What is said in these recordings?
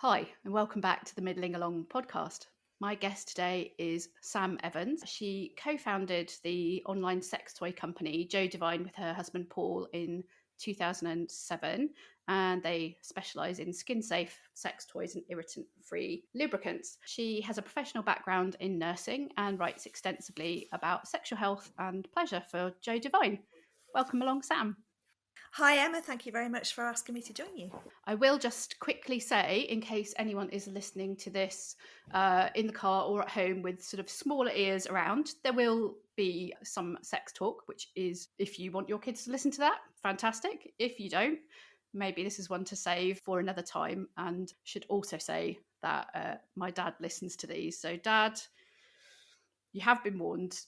Hi, and welcome back to the Middling Along podcast. My guest today is Sam Evans. She co founded the online sex toy company Joe Divine with her husband Paul in 2007, and they specialise in skin safe sex toys and irritant free lubricants. She has a professional background in nursing and writes extensively about sexual health and pleasure for Joe Divine. Welcome along, Sam. Hi Emma, thank you very much for asking me to join you. I will just quickly say, in case anyone is listening to this in the car or at home with sort of smaller ears around, there will be some sex talk, which is, if you want your kids to listen to that, fantastic. If you don't, maybe this is one to save for another time. And should also say that my dad listens to these. So, Dad, you have been warned.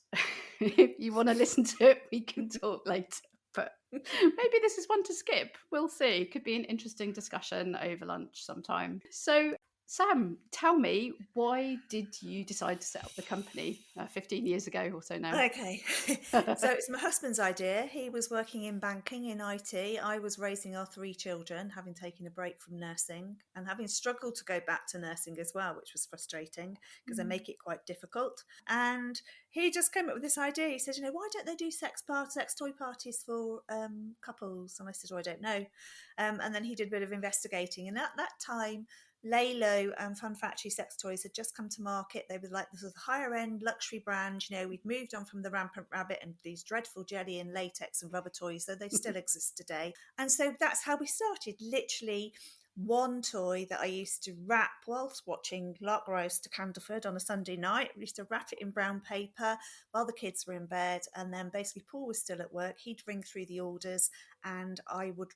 If you want to listen to it, we can talk later. But maybe this is one to skip. We'll see. Could be an interesting discussion over lunch sometime. So, Sam, tell me, why did you decide to set up the company 15 years ago or so now? Okay, so it's my husband's idea. He was working in banking in IT. I was raising our three children, having taken a break from nursing and having struggled to go back to nursing as well, which was frustrating because they make it quite difficult. And he just came up with this idea. He said, why don't they do sex toy parties for couples? And I said, I don't know. And then he did a bit of investigating. And at that time, Lalo and Fun Factory sex toys had just come to market. They were like the sort of higher end luxury brand. We'd moved on from the Rampant Rabbit and these dreadful jelly and latex and rubber toys, though they still exist today. And so that's how we started. Literally, one toy that I used to wrap whilst watching Lark Rise to Candleford on a Sunday night. We used to wrap it in brown paper while the kids were in bed. And then basically Paul was still at work. He'd ring through the orders and I would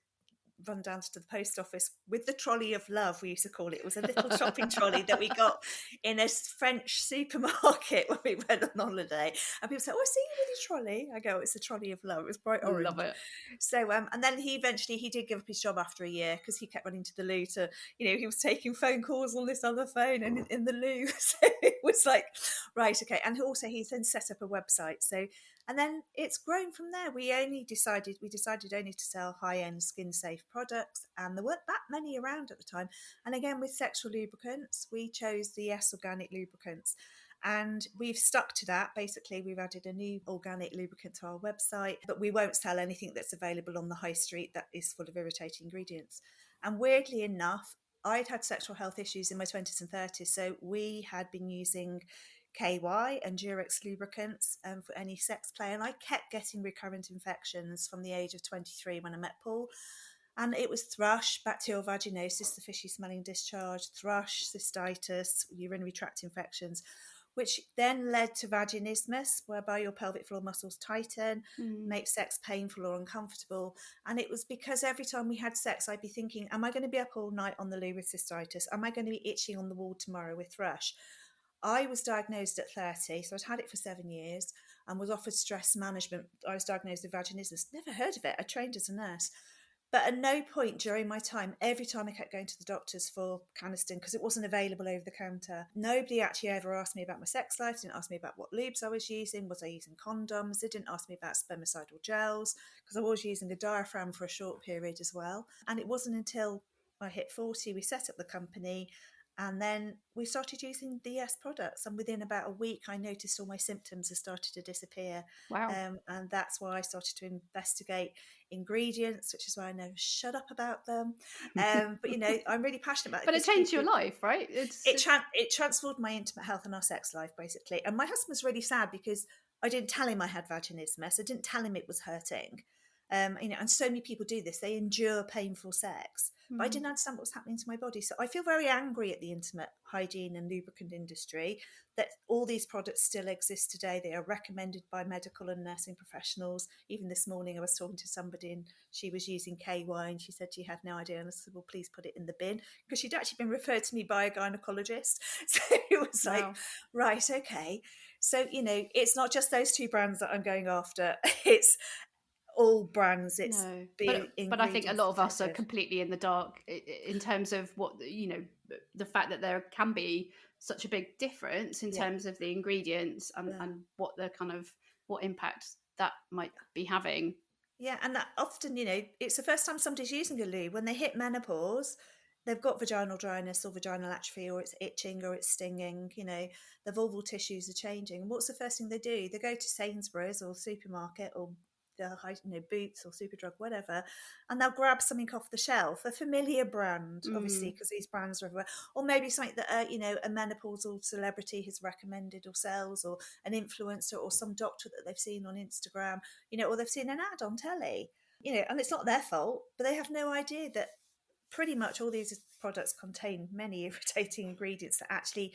run down to the post office with the Trolley of Love, we used to call it. It was a little shopping trolley that we got in a French supermarket when we went on holiday. And people say, I see you with your trolley. I go, it's a Trolley of Love. It was bright Love orange. it. So, and then he did give up his job after a year because he kept running to the loo to, he was taking phone calls on this other phone and in the loo. So it was like, right, okay. And also he's then set up a website. So, and then it's grown from there. We decided only to sell high-end skin-safe products, and there weren't that many around at the time. And again, with sexual lubricants, we chose the S organic lubricants. And we've stuck to that. Basically, we've added a new organic lubricant to our website, but we won't sell anything that's available on the high street that is full of irritating ingredients. And weirdly enough, I'd had sexual health issues in my 20s and 30s. So we had been using KY and Durex lubricants for any sex play. And I kept getting recurrent infections from the age of 23 when I met Paul. And it was thrush, bacterial vaginosis, the fishy smelling discharge, thrush, cystitis, urinary tract infections, which then led to vaginismus, whereby your pelvic floor muscles tighten, make sex painful or uncomfortable. And it was because every time we had sex, I'd be thinking, am I going to be up all night on the loo with cystitis? Am I going to be itching on the wall tomorrow with thrush? I was diagnosed at 30, so I'd had it for 7 years and was offered stress management. I was diagnosed with vaginismus. Never heard of it. I trained as a nurse. But at no point during my time, every time I kept going to the doctors for Canesten because it wasn't available over the counter, nobody actually ever asked me about my sex life, didn't ask me about what lubes I was using, was I using condoms, they didn't ask me about spermicidal gels because I was using a diaphragm for a short period as well. And it wasn't until I hit 40, we set up the company. And then we started using DS products, and within about a week, I noticed all my symptoms had started to disappear. Wow. And that's why I started to investigate ingredients, which is why I never shut up about them. But I'm really passionate about it But it because changed your people. life, right? It transformed my intimate health and our sex life basically. And my husband's really sad because I didn't tell him I had vaginismus. I didn't tell him it was hurting. And so many people do this. They endure painful sex, but I didn't understand what was happening to my body. So I feel very angry at the intimate hygiene and lubricant industry that all these products still exist today. They are recommended by medical and nursing professionals. Even this morning I was talking to somebody and she was using KY and she said she had no idea. And I said, well, please put it in the bin, because she'd actually been referred to me by a gynecologist. So it was Wow. like, right, okay. So, it's not just those two brands that I'm going after. It's all brands. It's No, be but I think a ingredients lot of us are effective. completely in the dark in terms of what the fact that there can be such a big difference in Yeah, terms of the ingredients yeah, and what the kind of what impact that might be having. yeah. And that often, it's the first time somebody's using a lube when they hit menopause. they've got vaginal dryness or vaginal atrophy, or it's itching or it's stinging, the vulval tissues are changing. And what's the first thing they do? They go to Sainsbury's or supermarket or Boots or Superdrug, whatever, and they'll grab something off the shelf, a familiar brand, obviously, because these brands are everywhere, or maybe something that a menopausal celebrity has recommended or sells, or an influencer or some doctor that they've seen on Instagram, or they've seen an ad on telly, and it's not their fault, but they have no idea that pretty much all these products contain many irritating ingredients that actually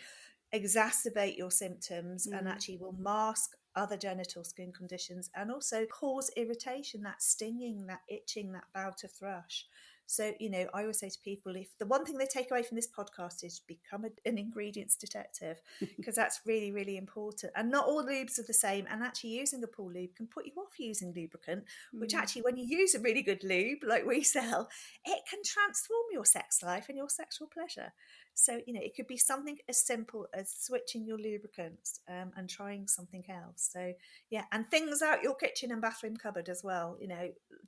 exacerbate your symptoms and actually will mask other genital skin conditions and also cause irritation, that stinging, that itching, that bout of thrush. So, I always say to people, if the one thing they take away from this podcast is become an ingredients detective, because that's really, really important. And not all lubes are the same. And actually using a pool lube can put you off using lubricant, which actually when you use a really good lube, like we sell, it can transform your sex life and your sexual pleasure. So, it could be something as simple as switching your lubricants and trying something else. So, yeah, and things out your kitchen and bathroom cupboard as well.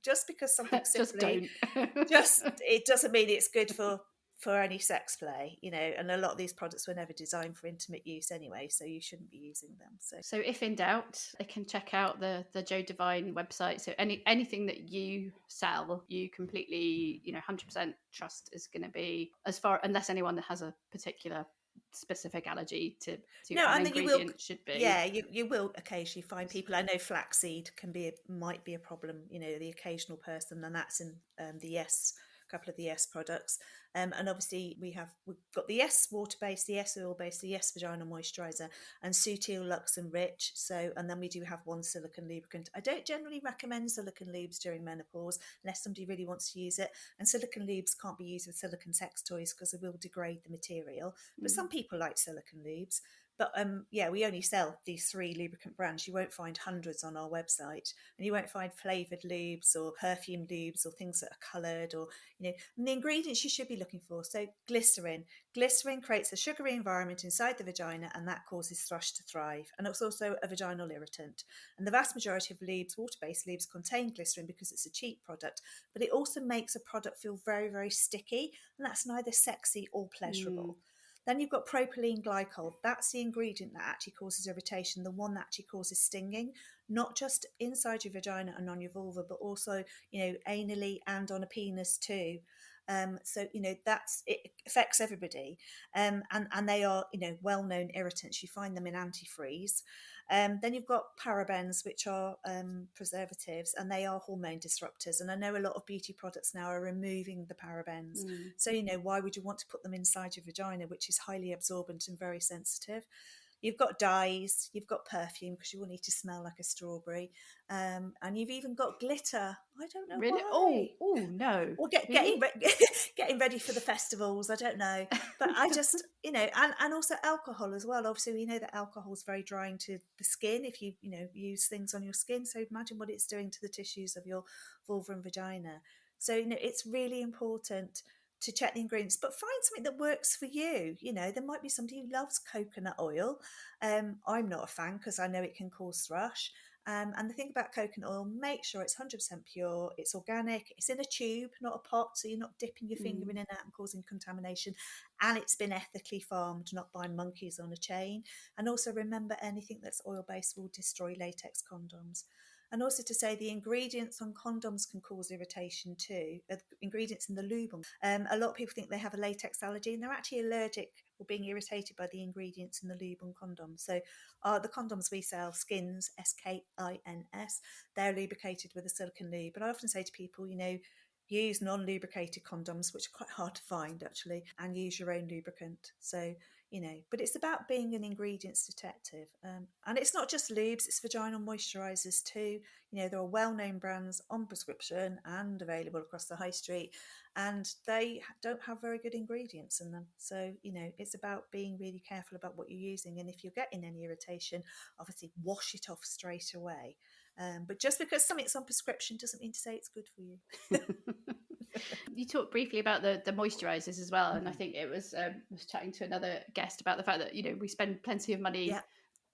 Just because something Just simply, don't. it doesn't mean it's good for any sex play, and a lot of these products were never designed for intimate use anyway, so you shouldn't be using them. So if in doubt, they can check out the Joe Devine website. So anything that you sell, you completely 100% trust is going to be, unless anyone that has a particular specific allergy to No, an and then ingredient should be. yeah, you will occasionally find people. I know flaxseed might be a problem. The occasional person, and that's in a couple of the Yes products. And obviously we've got the Yes water-based, the Yes oil-based, the Yes vaginal moisturizer, and Sutil, Luxe, and Rich. So, and then we do have one silicone lubricant. I don't generally recommend silicone lubes during menopause unless somebody really wants to use it. And silicone lubes can't be used with silicone sex toys because it will degrade the material. But some people like silicone lubes. But we only sell these 3 lubricant brands. You won't find hundreds on our website, and you won't find flavoured lubes or perfume lubes or things that are coloured, or and the ingredients you should be looking for. So glycerin creates a sugary environment inside the vagina, and that causes thrush to thrive. And it's also a vaginal irritant. And the vast majority of lubes, water-based lubes, contain glycerin because it's a cheap product, but it also makes a product feel very, very sticky, and that's neither sexy or pleasurable. Then you've got propylene glycol. That's the ingredient that actually causes irritation, the one that actually causes stinging, not just inside your vagina and on your vulva, but also, anally and on a penis too. So, it affects everybody. And they are, well-known irritants. You find them in antifreeze. Then you've got parabens, which are preservatives, and they are hormone disruptors. And I know a lot of beauty products now are removing the parabens. So, why would you want to put them inside your vagina, which is highly absorbent and very sensitive? You've got dyes, you've got perfume because you will need to smell like a strawberry, and you've even got glitter. I don't know Really? why. Oh no! Or Really? getting ready for the festivals. I don't know, but I just and also alcohol as well. Obviously, we know that alcohol is very drying to the skin if you use things on your skin. So imagine what it's doing to the tissues of your vulva and vagina. So it's really important to check the ingredients, but find something that works for you. There might be somebody who loves coconut oil. I'm not a fan because I know it can cause thrush. And the thing about coconut oil, make sure it's 100% pure, it's organic, it's in a tube, not a pot, so you're not dipping your finger in and out and causing contamination, and it's been ethically farmed, not by monkeys on a chain. And also remember, anything that's oil-based will destroy latex condoms. And also to say the ingredients on condoms can cause irritation too. Ingredients in the lube. A lot of people think they have a latex allergy, and they're actually allergic or being irritated by the ingredients in the lube on condoms. So the condoms we sell, Skins, SKINS, they're lubricated with a silicone lube. And I often say to people, use non-lubricated condoms, which are quite hard to find actually, and use your own lubricant. So but it's about being an ingredients detective, and it's not just lubes, it's vaginal moisturizers too. There are well-known brands on prescription and available across the high street, and they don't have very good ingredients in them. So it's about being really careful about what you're using, and if you're getting any irritation, obviously wash it off straight away. But just because something's on prescription doesn't mean to say it's good for you. You talked briefly about the moisturizers as well, and I think it was chatting to another guest about the fact that we spend plenty of money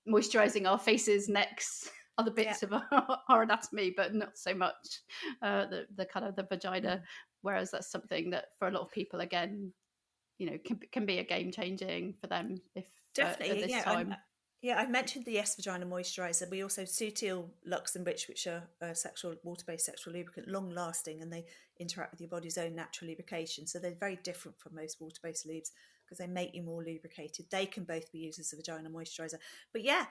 moisturizing our faces, necks, other bits of our anatomy, but not so much the kind of the vagina Whereas that's something that for a lot of people, again, can be a game changing for them if at Definitely, this yeah. time. I mentioned the Yes Vagina moisturiser. We also Sutil Lux and Rich, which are sexual water-based sexual lubricant, long-lasting, and they interact with your body's own natural lubrication. So they're very different from most water-based lubes because they make you more lubricated. They can both be used as a vagina moisturiser. But yeah,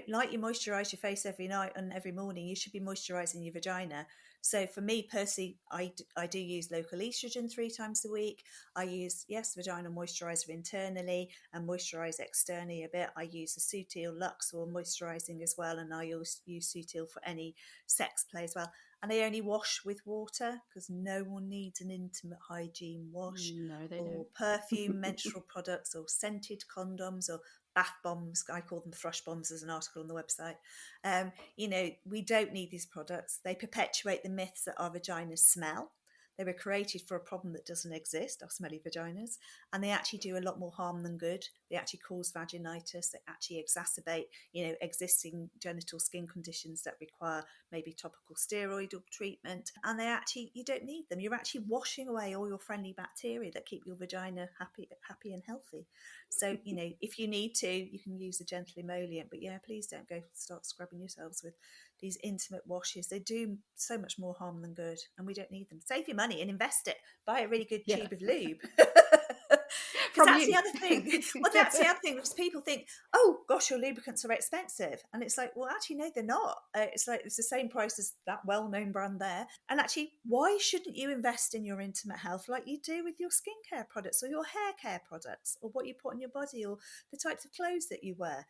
like you moisturise your face every night and every morning, you should be moisturising your vagina. So for me personally, I do use local estrogen 3 times a week. I use, yes, vagina moisturiser internally and moisturise externally a bit. I use the Sutil Lux or moisturising as well, and I also use Sutil for any sex play as well. And I only wash with water because no one needs an intimate hygiene wash No, they or don't. perfume, menstrual products or scented condoms or bath bombs. I call them thrush bombs. There's an article on the website. We don't need these products. They perpetuate the myths that our vaginas smell. They were created for a problem that doesn't exist, our smelly vaginas, and they actually do a lot more harm than good. They actually cause vaginitis. They actually exacerbate, existing genital skin conditions that require maybe topical steroidal treatment. And you don't need them. You're actually washing away all your friendly bacteria that keep your vagina happy and healthy. So, if you need to, you can use a gentle emollient, but yeah, please don't go start scrubbing yourselves with these intimate washes. They do so much more harm than good, and we don't need them. Save your money and invest it. Buy a really good Yeah. tube of lube. Because From that's the you. other thing. Well, that's the other thing, because people think, oh gosh, your lubricants are expensive. And it's like, well, actually, no, they're not. It's like, it's the same price as that well-known brand there. And actually, why shouldn't you invest in your intimate health like you do with your skincare products or your hair care products or what you put on your body or the types of clothes that you wear,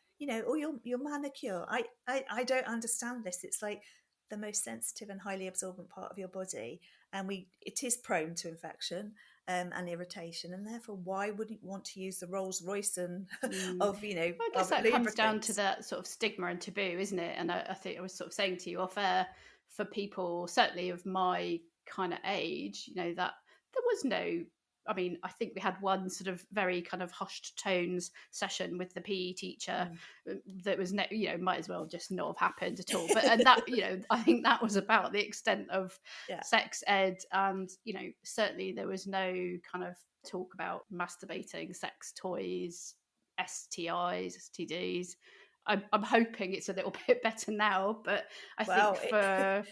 or your manicure? I don't understand this. It's like the most sensitive and highly absorbent part of your body, and it is prone to infection and irritation, and therefore why wouldn't you want to use the Rolls Royce and of I guess of that comes down to lubricants? that sort of stigma and taboo, isn't it? And I think I was sort of saying to you off air, for people certainly of my kind of age, that there was no. I mean, I think we had one sort of very kind of hushed tones session with the PE teacher that was, might as well just not have happened at all. But and that, I think that was about the extent of Yeah. sex ed, and certainly there was no kind of talk about masturbating, sex toys, STIs, STDs. I'm hoping it's a little bit better now, but I think Well,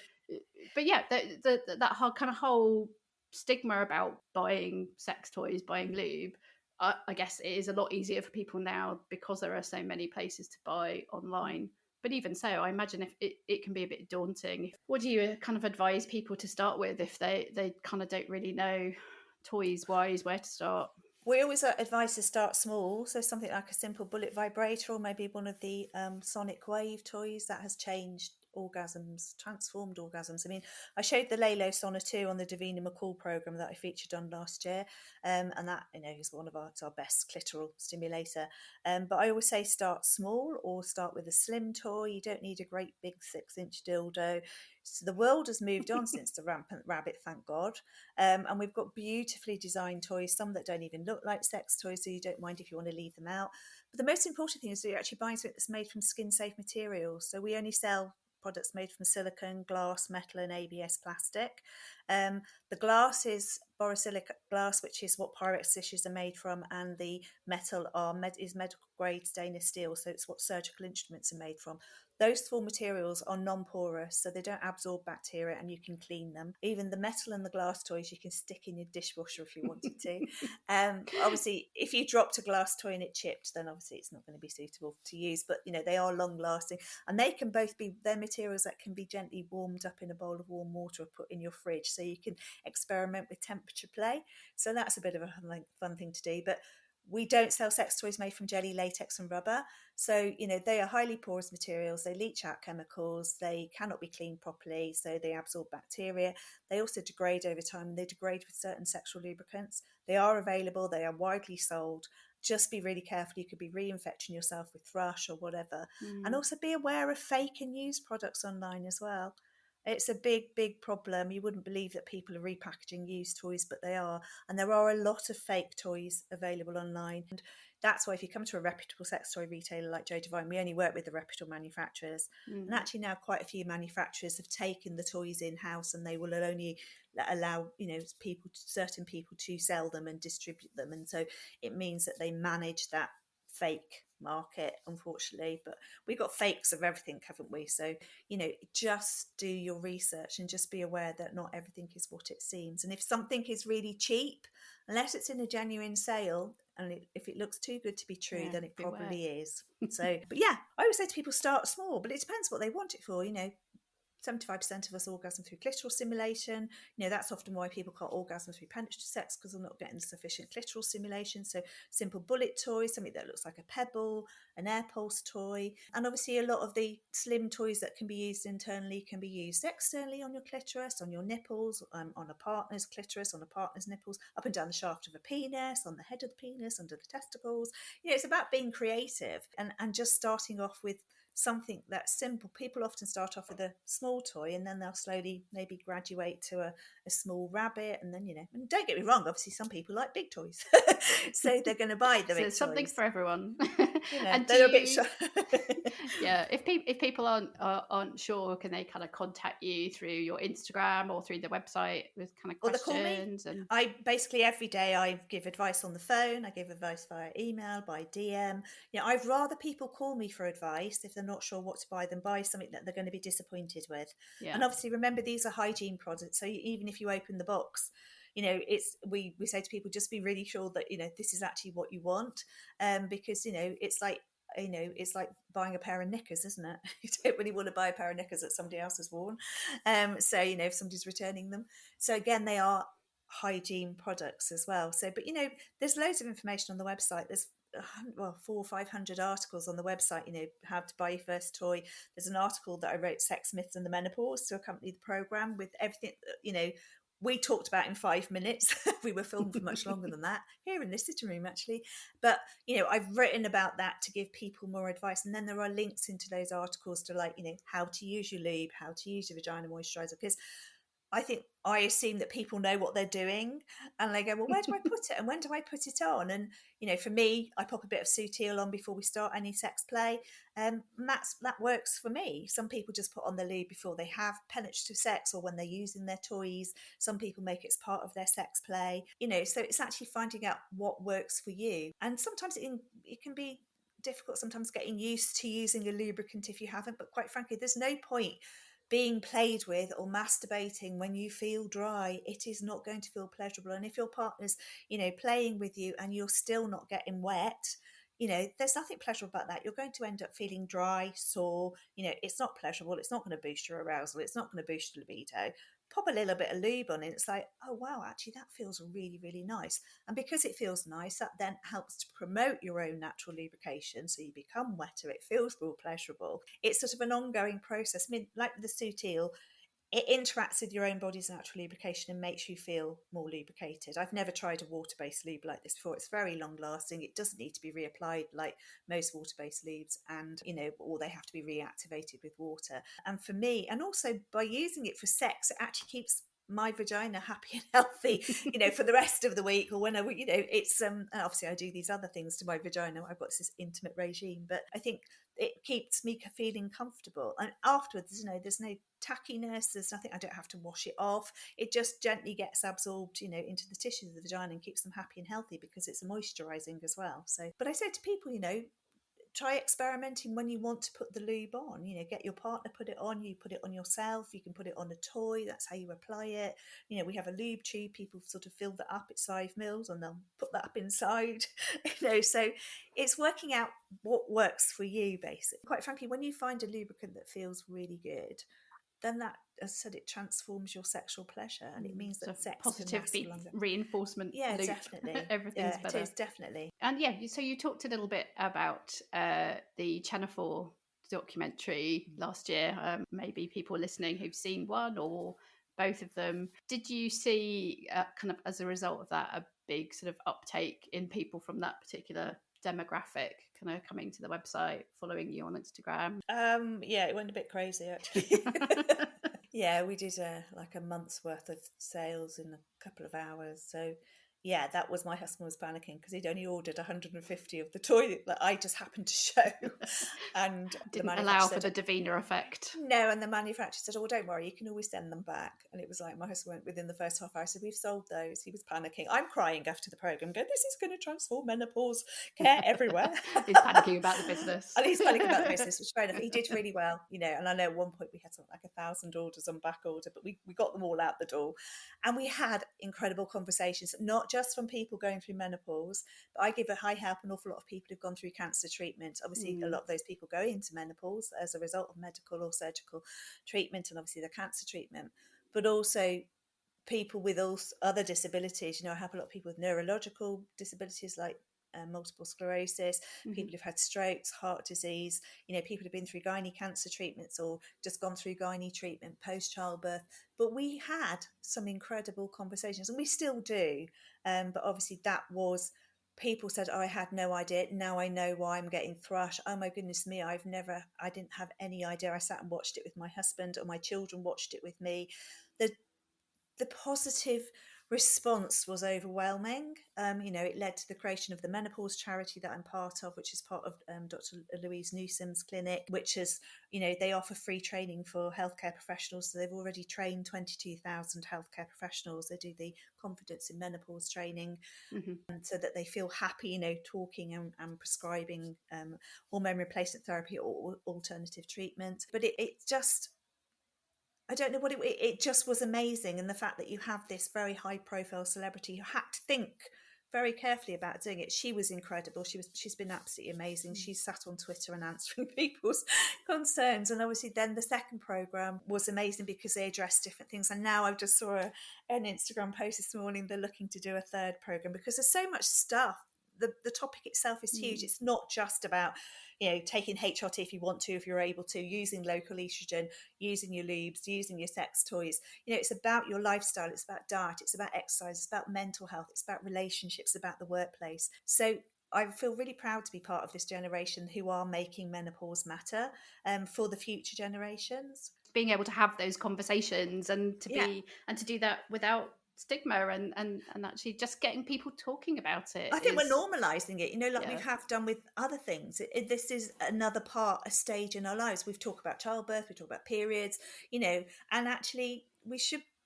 but yeah, that whole kind of whole stigma about buying sex toys, buying lube, I guess it is a lot easier for people now because there are so many places to buy online. But even so, I imagine if it can be a bit daunting. What do you kind of advise people to start with if they kind of don't really know toys wise where to start? we always advise to start small, so something like a simple bullet vibrator or maybe one of the sonic wave toys that has changed orgasms, transformed orgasms. I mean, I showed the Lalo Sona 2 on the Davina McCall program that I featured on last year, and that is one of our best clitoral stimulator. But I always say start small or start with a slim toy. You don't need a great big 6-inch dildo. So the world has moved on since the rampant rabbit, thank God. And we've got beautifully designed toys, some that don't even look like sex toys, so you don't mind if you want to leave them out. But the most important thing is that you're actually buying something that's made from skin-safe materials. So we only sell products made from silicone, glass, metal and ABS plastic. The glass is borosilicate glass, which is what Pyrex dishes are made from, and the metal is medical grade stainless steel, so it's what surgical instruments are made from. Those four materials are non-porous, so they don't absorb bacteria and you can clean them. Even the metal and the glass toys you can stick in your dishwasher if you wanted to. Obviously, if you dropped a glass toy and it chipped, then obviously it's not going to be suitable to use, but they are long lasting, and they can both be, they're materials that can be gently warmed up in a bowl of warm water or put in your fridge, so you can experiment with temperature play. So that's a bit of a fun thing to do. But we don't sell sex toys made from jelly, latex and rubber. So, they are highly porous materials. They leach out chemicals. They cannot be cleaned properly, so they absorb bacteria. They also degrade over time, and they degrade with certain sexual lubricants. They are available. They are widely sold. Just be really careful. You could be reinfecting yourself with thrush or whatever. And also be aware of fake and used products online as well. It's a big problem. You wouldn't believe that people are repackaging used toys, but they are. And there are a lot of fake toys available online. And that's why if you come to a reputable sex toy retailer like Joe Devine, we only work with the reputable manufacturers. And actually now quite a few manufacturers have taken the toys in-house, and they will only allow, certain people to sell them and distribute them. And so it means that they manage that fake market, unfortunately. But we've got fakes of everything, haven't we? So just do your research and just be aware that not everything is what it seems. And if something is really cheap, unless it's in a genuine sale, and if it looks too good to be true, then it probably is. So, but yeah, I always say to people, start small, but it depends what they want it for. 75% of us orgasm through clitoral stimulation. That's often why people can't orgasm through penetrative sex, because they're not getting sufficient clitoral stimulation. So simple bullet toys, something that looks like a pebble, an air pulse toy. And obviously a lot of the slim toys that can be used internally can be used externally on your clitoris, on your nipples, on a partner's clitoris, on a partner's nipples, up and down the shaft of a penis, on the head of the penis, under the testicles. It's about being creative and just starting off with something that's simple. People often start off with a small toy, and then they'll slowly maybe graduate to a small rabbit, and then and don't get me wrong, obviously some people like big toys, so they're going to buy the big toys. Something for everyone. And they're a bit yeah, if people aren't sure, can they kind of contact you through your Instagram or through the website with kind of questions? Or I basically every day I give advice on the phone, I give advice via email, by DM. I'd rather people call me for advice if they're not sure what to buy than buy something that they're going to be disappointed with. And obviously remember, these are hygiene products, so even if you open the box, we say to people, just be really sure that this is actually what you want, because it's like buying a pair of knickers, isn't it? You don't really want to buy a pair of knickers that somebody else has worn. So if somebody's returning them. So again, they are hygiene products as well. So, but there's loads of information on the website. There's 400 or 500 articles on the website, how to buy your first toy. There's an article that I wrote, Sex Myths and the Menopause, to accompany the program, with everything we talked about in 5 minutes. We were filmed for much longer than that, here in this sitting room actually. But I've written about that to give people more advice, and then there are links into those articles to how to use your lube, how to use your vagina moisturizer, because I assume that people know what they're doing, and they go, well, where do I put it and when do I put it on? And for me, I pop a bit of Sutil on before we start any sex play, and that works for me. Some people just put on the lube before they have penetrative sex or when they're using their toys. Some people make it as part of their sex play, so it's actually finding out what works for you. And sometimes it can be difficult sometimes getting used to using a lubricant if you haven't, but quite frankly, there's no point being played with or masturbating when you feel dry. It is not going to feel pleasurable. And if your partner's playing with you and you're still not getting wet, there's nothing pleasurable about that. You're going to end up feeling dry, sore. It's not pleasurable. It's not going to boost your arousal. It's not going to boost your libido. Pop a little bit of lube on it, it's like, oh wow, actually that feels really, really nice. And because it feels nice, that then helps to promote your own natural lubrication, so you become wetter, it feels more pleasurable. It's sort of an ongoing process. I mean, like with the Sutil, it interacts with your own body's natural lubrication and makes you feel more lubricated. I've never tried a water-based lube like this before. It's very long-lasting. It doesn't need to be reapplied like most water-based lubes, and or they have to be reactivated with water. And for me, and also by using it for sex, it actually keeps my vagina happy and healthy, for the rest of the week, or whenever, it's and obviously I do these other things to my vagina. I've got this intimate regime, but I think it keeps me feeling comfortable. And afterwards, there's no tackiness, there's nothing, I don't have to wash it off. It just gently gets absorbed, into the tissues of the vagina and keeps them happy and healthy, because it's moisturizing as well. So, but I say to people, try experimenting when you want to put the lube on. Get your partner, put it on, you put it on yourself, you can put it on a toy, that's how you apply it. We have a lube tube, people sort of fill that up, it's 5 mils, and they'll put that up inside. So it's working out what works for you, basically. Quite frankly, when you find a lubricant that feels really good, then that, as I said, it transforms your sexual pleasure, and it means that sex positive can last longer. Reinforcement. Yeah, loop. Definitely. Everything's better. It is, definitely. And so you talked a little bit about the Channel 4 documentary last year. Maybe people listening who've seen one or both of them. Did you see kind of as a result of that a big sort of uptake in people from that particular demographic kind of coming to the website, following you on Instagram? Yeah, it went a bit crazy actually. Yeah, we did like a month's worth of sales in a couple of hours. So yeah, that was, my husband was panicking because he'd only ordered 150 of the toy that I just happened to show. And the Didn't manufacturer allow for said, the Davina-effect. no, and the manufacturer said, "Oh, don't worry, you can always send them back." And it was like, my husband went within the first half hour, I said, "We've sold those." He was panicking. I'm crying after the programme, going, "This is going to transform menopause care everywhere." He's panicking about the business. And he's panicking about the business, which fair enough. He did really well, and I know at one point we had something like 1,000 orders on back order, but we got them all out the door. And we had incredible conversations, not just from people going through menopause, but I help an awful lot of people who've gone through cancer treatment. Obviously, a lot of those people go into menopause as a result of medical or surgical treatment, and obviously the cancer treatment, but also people with other disabilities. I have a lot of people with neurological disabilities like multiple sclerosis, people who've had strokes, heart disease, people who've been through gynae cancer treatments or just gone through gynae treatment post childbirth. But we had some incredible conversations, and we still do. But obviously that was, people said, "Oh, I had no idea. Now I know why I'm getting thrush. Oh my goodness me, I didn't have any idea. I sat and watched it with my husband, or my children watched it with me." The positive response was overwhelming. It led to the creation of the menopause charity that I'm part of, which is part of Dr. Louise Newsom's clinic, which is, they offer free training for healthcare professionals. So they've already trained 22,000 healthcare professionals. They do the confidence in menopause training, so that they feel happy, talking and prescribing hormone replacement therapy or alternative treatment. But it just, I don't know what it just was amazing. And the fact that you have this very high profile celebrity who had to think very carefully about doing it. She was incredible. She's been absolutely amazing. She's sat on Twitter and answering people's concerns. And obviously then the second program was amazing because they addressed different things. And now I've just saw an Instagram post this morning. They're looking to do a third program because there's so much stuff. The topic itself is huge. It's not just about, taking HRT if you want to, if you're able to, using local estrogen, using your lubes, using your sex toys. It's about your lifestyle. It's about diet. It's about exercise. It's about mental health. It's about relationships, about the workplace. So I feel really proud to be part of this generation who are making menopause matter for the future generations. Being able to have those conversations and to do that without stigma and actually just getting people talking about it. I think we're normalising it, like we Yeah. have done with other things. This is another a stage in our lives. We've talked about childbirth, we talk about periods, and actually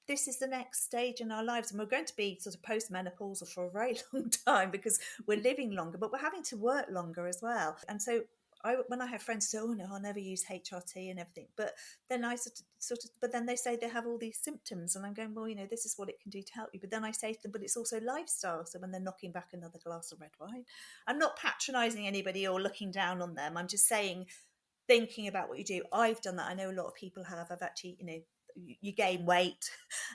this is the next stage in our lives, and we're going to be sort of post-menopausal for a very long time because we're living longer, but we're having to work longer as well. And so when I have friends say, "Oh no, I'll never use HRT and everything," but then I but then they say they have all these symptoms, and I'm going, "Well, this is what it can do to help you." But then I say to them, "But it's also lifestyle." So when they're knocking back another glass of red wine, I'm not patronising anybody or looking down on them. I'm just saying, thinking about what you do. I've done that. I know a lot of people have. I've actually, you gain weight,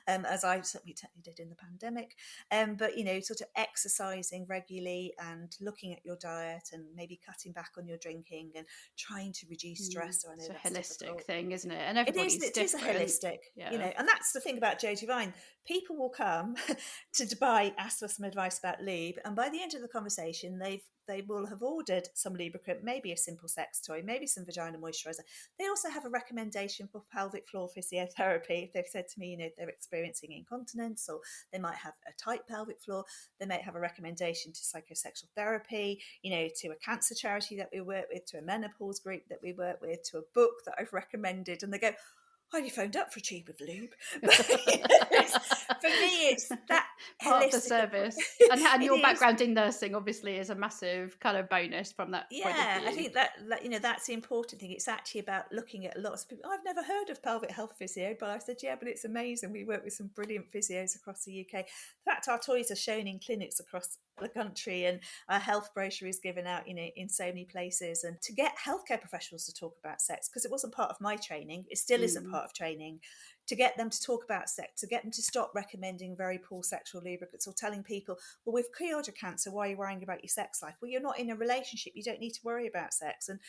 as I certainly did in the pandemic. But sort of exercising regularly and looking at your diet and maybe cutting back on your drinking and trying to reduce stress. So I know it's a that's holistic difficult thing, isn't it? And everybody's it different. is a holistic, Yeah. and that's the thing about Joe Divine. People will come to Dubai, ask for some advice about lube, and by the end of the conversation, they will have ordered some lubricant, maybe a simple sex toy, maybe some vagina moisturizer. They also have a recommendation for pelvic floor physiotherapy. If they've said to me, they're experiencing incontinence, or they might have a tight pelvic floor, they might have a recommendation to psychosexual therapy, to a cancer charity that we work with, to a menopause group that we work with, to a book that I've recommended, and they go, "I only phoned up for a tube of lube." But, for me, it's that part of the holistic service. And your background in nursing obviously is a massive kind of bonus from that point of view. I think that that's the important thing. It's actually about looking at lots of people. I've never heard of pelvic health physio, but I said, yeah, but it's amazing. We work with some brilliant physios across the UK. In fact, our toys are shown in clinics across the country, and our health brochure is given out, in so many places. And to get healthcare professionals to talk about sex, because it wasn't part of my training, it still isn't part of training, to get them to talk about sex, to get them to stop recommending very poor sexual lubricants or telling people, well, with pre-order cancer, why are you worrying about your sex life? Well, you're not in a relationship. You don't need to worry about sex. And,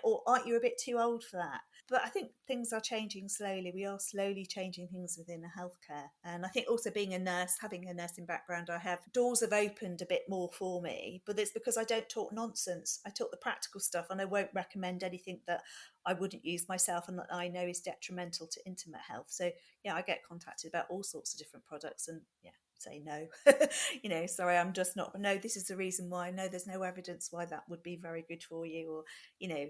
or aren't you a bit too old for that? But I think things are changing slowly. We are slowly changing things within the healthcare. And I think also being a nurse, having a nursing background, doors have opened a bit more for me, but it's because I don't talk nonsense. I talk the practical stuff, and I won't recommend anything that I wouldn't use myself and that I know is detrimental to intimate health. So yeah, I get contacted about all sorts of different products, and yeah, say no. Sorry, I'm just not, no, this is the reason why. No, there's no evidence why that would be very good for you, or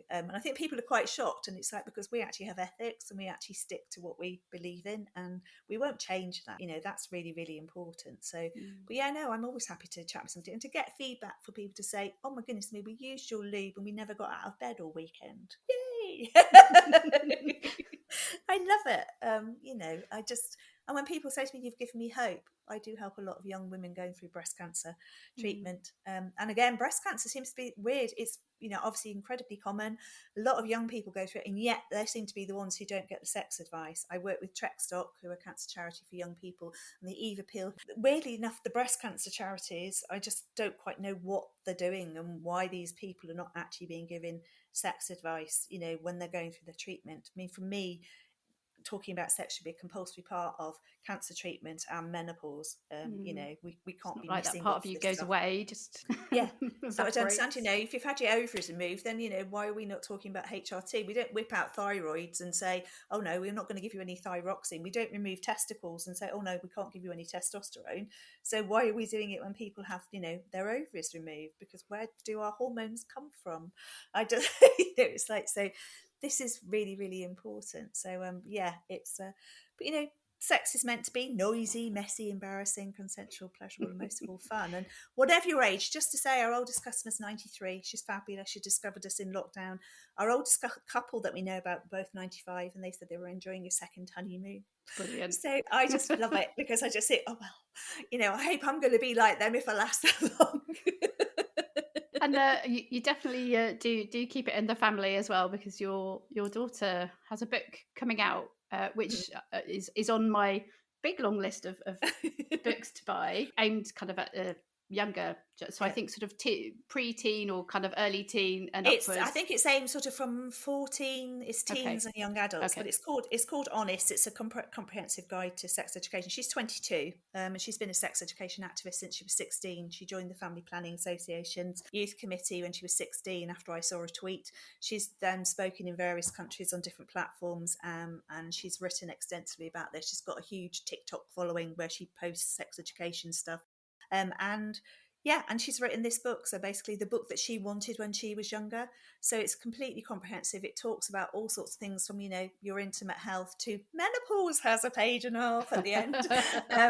and I think people are quite shocked, and it's like, because we actually have ethics and we actually stick to what we believe in, and we won't change that. That's really, really important. So but yeah, no, I'm always happy to chat with somebody and to get feedback for people to say, oh my goodness me, we used your lube and we never got out of bed all weekend. Yay. I love it. And when people say to me, you've given me hope, I do help a lot of young women going through breast cancer treatment. And again, breast cancer seems to be weird. It's, obviously incredibly common. A lot of young people go through it, and yet they seem to be the ones who don't get the sex advice. I work with Trekstock, who are a cancer charity for young people, and the Eve Appeal. Weirdly enough, the breast cancer charities, I just don't quite know what they're doing and why these people are not actually being given sex advice, when they're going through the treatment. I mean, for me, talking about sex should be a compulsory part of cancer treatment and menopause. We can't be like missing that part off of you this goes stuff. away, just yeah. So I don't evaporates. understand, if you've had your ovaries removed, then why are we not talking about HRT? We don't whip out thyroids and say, oh no, we're not going to give you any thyroxine. We don't remove testicles and say, oh no, we can't give you any testosterone. So why are we doing it when people have their ovaries removed? Because where do our hormones come from? I don't it's like, so this is really, really important. So it's but sex is meant to be noisy, messy, embarrassing, consensual, pleasurable, and most of all fun. And whatever your age, just to say, our oldest customer's 93. She's fabulous. She discovered us in lockdown. Our oldest couple that we know about were both 95, and they said they were enjoying a second honeymoon. Brilliant. So I just love it, because I just think, oh well, I hope I'm going to be like them if I last that long. And you definitely do keep it in the family as well, because your daughter has a book coming out, which is on my big long list of books to buy, aimed kind of at younger. So I think sort of pre-teen or kind of early teen and upwards. I think it's aimed sort of from 14. It's teens and young adults, but it's called Honest. It's a comprehensive guide to sex education. She's 22, and she's been a sex education activist since she was 16. She joined the Family Planning Association's youth committee when she was 16. After I saw a tweet, she's then spoken in various countries on different platforms, and she's written extensively about this. She's got a huge TikTok following where she posts sex education stuff, and she's written this book. So basically the book that she wanted when she was younger. So it's completely comprehensive. It talks about all sorts of things from, your intimate health to menopause. Has a page and a half at the end,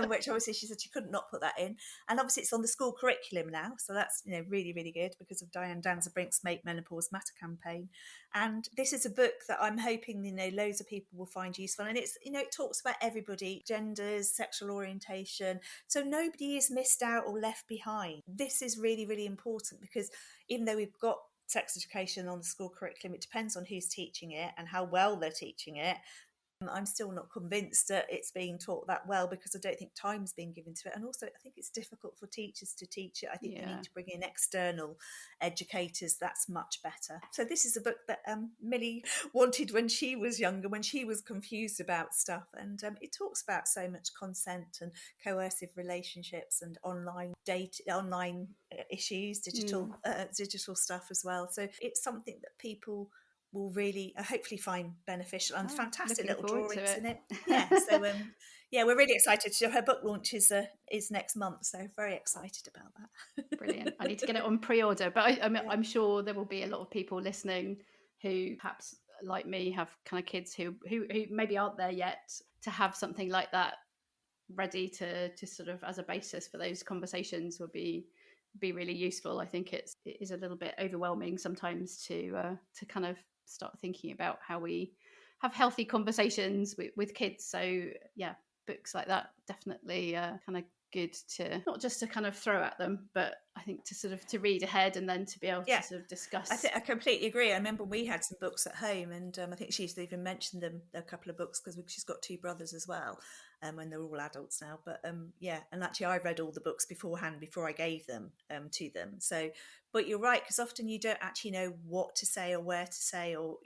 which obviously she said she couldn't not put that in. And obviously it's on the school curriculum now. So that's, really, really good because of Diane Danzer-Brink's Make Menopause Matter campaign. And this is a book that I'm hoping, loads of people will find useful. And it's, it talks about everybody, genders, sexual orientation. So nobody is missed out or left behind. This is really, really important, because even though we've got sex education on the school curriculum, it depends on who's teaching it and how well they're teaching it. I'm still not convinced that it's being taught that well, because I don't think time's being given to it. And also I think it's difficult for teachers to teach it. I think they need to bring in external educators. That's much better. So this is a book that Millie wanted when she was younger, when she was confused about stuff. And it talks about so much consent and coercive relationships and online issues, digital stuff as well. So it's something that people will really hopefully find beneficial, and fantastic little drawings in it. Yeah, so we're really excited. So her book launch is next month, so very excited about that. Brilliant. I need to get it on pre-order, but I'm sure there will be a lot of people listening who perhaps like me have kind of kids who maybe aren't there yet, to have something like that ready to sort of as a basis for those conversations would be really useful. I think it is a little bit overwhelming sometimes to kind of start thinking about how we have healthy conversations with kids. So yeah, books like that definitely kind of good to not just to kind of throw at them, but I think to sort of to read ahead and then to be able to sort of discuss. I completely agree. I remember we had some books at home, and I think she's even mentioned them, a couple of books, because she's got two brothers as well. when they're all adults now. But yeah, and actually I read all the books beforehand before I gave them to them. So, but you're right, because often you don't actually know what to say or where to say, or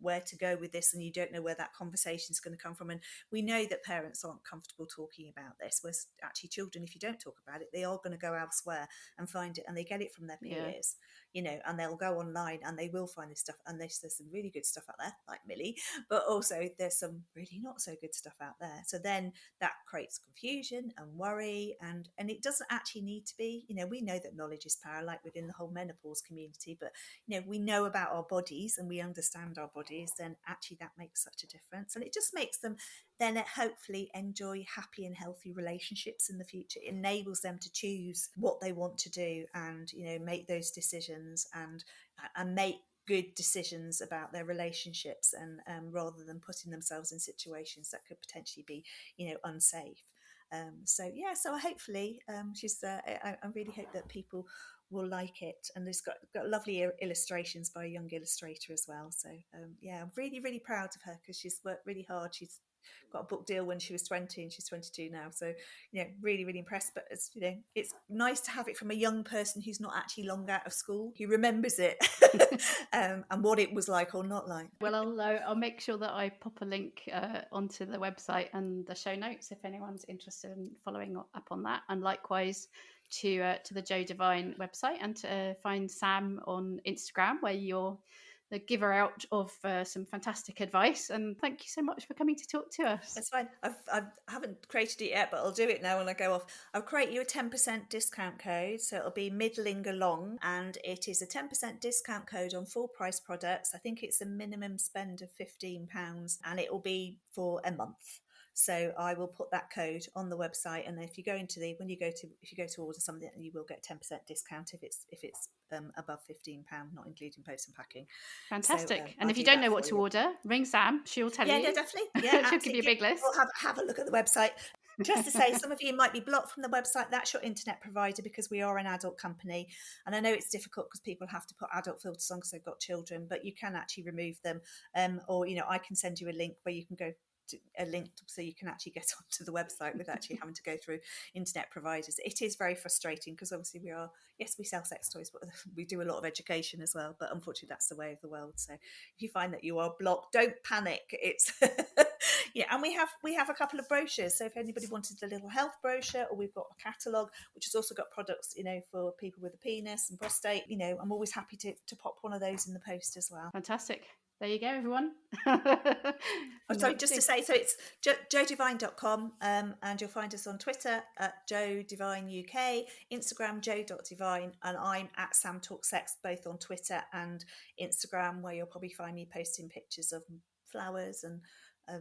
where to go with this, and you don't know where that conversation is going to come from. And we know that parents aren't comfortable talking about this, whereas actually children, if you don't talk about it, they are going to go elsewhere and find it, and they get it from their peers, and they'll go online and they will find this stuff. And there's some really good stuff out there, like Millie, but also there's some really not so good stuff out there. So then that creates confusion and worry, and it doesn't actually need to be. We know that knowledge is power, like within the whole menopause community, but we know about our bodies and we understand our bodies, then actually that makes such a difference. And it just makes them then hopefully enjoy happy and healthy relationships in the future. It enables them to choose what they want to do, and make those decisions and make good decisions about their relationships, and rather than putting themselves in situations that could potentially be unsafe. So hopefully I really hope that people will like it, and it's got lovely illustrations by a young illustrator as well. So I'm really, really proud of her, because she's worked really hard. She's got a book deal when she was 20 and she's 22 now, so really, really impressed. But it's nice to have it from a young person who's not actually long out of school, who remembers it and what it was like or not like. Well, I'll make sure that I pop a link onto the website and the show notes if anyone's interested in following up on that, and likewise to the Joe Divine website, and to find Sam on Instagram, where you're the giver out of some fantastic advice. And thank you so much for coming to talk to us. That's fine. I haven't created it yet, but I'll do it now when I go off. I'll create you a 10% discount code. So it'll be middling along, and it is a 10% discount code on full price products. I think it's a minimum spend of £15, and it will be for a month. So I will put that code on the website, and if you go if you go to order something, you will get 10% discount if it's above £15, not including post and packing. Fantastic. So, and if you don't know what to order, ring Sam. She'll tell you. Yeah, definitely. Yeah, she'll give you a big list. We'll have a look at the website. Just to say, some of you might be blocked from the website. That's your internet provider, because we are an adult company, and I know it's difficult because people have to put adult filters on because they've got children, but you can actually remove them, or I can send you a link where you can go to a link so you can actually get onto the website without actually having to go through internet providers. It is very frustrating, because obviously we sell sex toys, but we do a lot of education as well, but unfortunately that's the way of the world. So if you find that you are blocked, don't panic. It's and we have a couple of brochures, so if anybody wanted a little health brochure, or we've got a catalogue which has also got products for people with a penis and prostate, I'm always happy to pop one of those in the post as well. Fantastic. There you go, everyone. Sorry, just to say, so it's joedivine.com, and you'll find us on Twitter at joedivineuk, Instagram joe.divine, and I'm at Sam Talk Sex, both on Twitter and Instagram, where you'll probably find me posting pictures of flowers and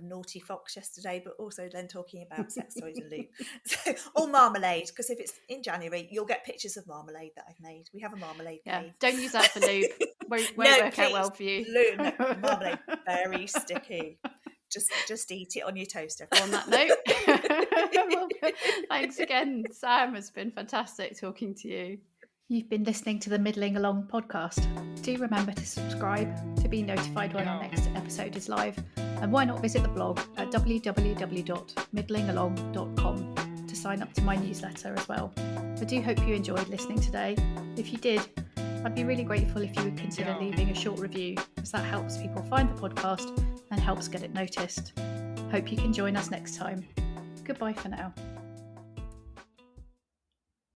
naughty fox yesterday, but also then talking about sex toys and lube. So, or marmalade, because if it's in January, you'll get pictures of marmalade that I've made. We have a marmalade cave. Don't use that for lube. Won't work out well for you. Lube, marmalade, very sticky. Just eat it on your toaster. On that note, well, thanks again, Sam. It's been fantastic talking to you. You've been listening to the Middling Along podcast. Do remember to subscribe to be notified when our next episode is live. And why not visit the blog at www.middlingalong.com to sign up to my newsletter as well. I do hope you enjoyed listening today. If you did, I'd be really grateful if you would consider leaving a short review, as that helps people find the podcast and helps get it noticed. Hope you can join us next time. Goodbye for now.